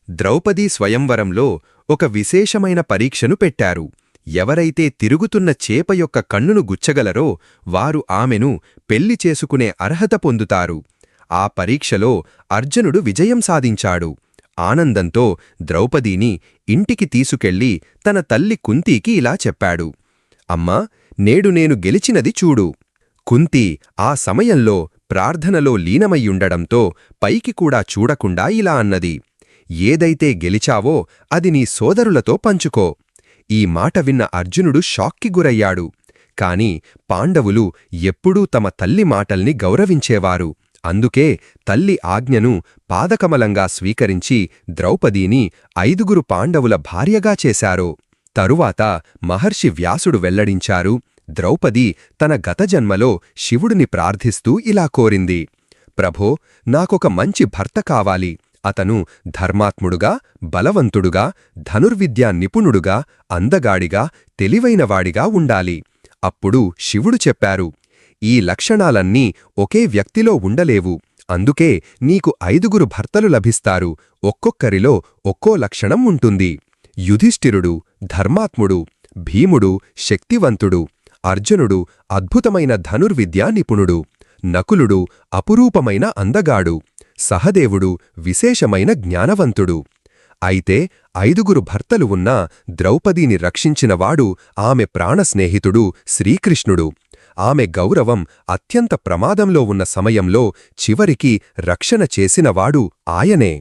ద్రౌపదీ స్వయంవరంలో ఒక విశేషమైన పరీక్షను పెట్టారు. ఎవరైతే తిరుగుతున్న చేప యొక్క కన్నును గుచ్చగలరో వారు ఆమెను పెళ్లి చేసుకునే అర్హత పొందుతారు. ఆ పరీక్షలో అర్జునుడు విజయం సాధించాడు. ఆనందంతో ద్రౌపదీని ఇంటికి తీసుకెళ్లి తన తల్లి కుంతీకి ఇలా చెప్పాడు. అమ్మా, నేడు నేను గెలిచినది చూడు. కుంతీ ఆ సమయంలో ప్రార్థనలో లీనమయ్యుండడంతో పైకి కూడా చూడకుండా ఇలా అన్నది. ఏదైతే గెలిచావో అది నీ సోదరులతో పంచుకో. ఈ మాట విన్న అర్జునుడు షాక్కి గురయ్యాడు. కాని పాండవులు ఎప్పుడూ తమ తల్లి మాటల్ని గౌరవించేవారు. అందుకే తల్లి ఆజ్ఞను పాదకమలంగా స్వీకరించి ద్రౌపదీని 5 పాండవుల భార్యగా చేశారు. తరువాత మహర్షి వ్యాసుడు వెల్లడించారు. ద్రౌపది తన గతజన్మలో శివుడిని ప్రార్థిస్తూ ఇలా కోరింది. ప్రభో, నాకొక మంచి భర్త కావాలి. అతను ధర్మాత్ముడుగా, బలవంతుడుగా, ధనుర్విద్యా నిపుణుడుగా, అందగాడిగా, తెలివైనవాడిగా ఉండాలి. అప్పుడు శివుడు చెప్పారు, ఈ లక్షణాలన్నీ ఒకే వ్యక్తిలో ఉండలేవు. అందుకే నీకు 5 భర్తలు లభిస్తారు. ఒక్కొక్కరిలో ఒక్కో లక్షణం ఉంటుంది. యుధిష్ఠిరుడు ధర్మాత్ముడు, భీముడు శక్తివంతుడు, అర్జునుడు అద్భుతమైన ధనుర్విద్యా నిపుణుడు, నకులుడు అపురూపమైన అందగాడు, సహదేవుడు విశేషమైన జ్ఞానవంతుడు. అయితే 5 భర్తలు ఉన్నా ద్రౌపదీని రక్షించినవాడు ఆమె ప్రాణస్నేహితుడు శ్రీకృష్ణుడు. ఆమె గౌరవం అత్యంత ప్రమాదంలో ఉన్న సమయంలో చివరికి రక్షణ చేసినవాడు ఆయనే.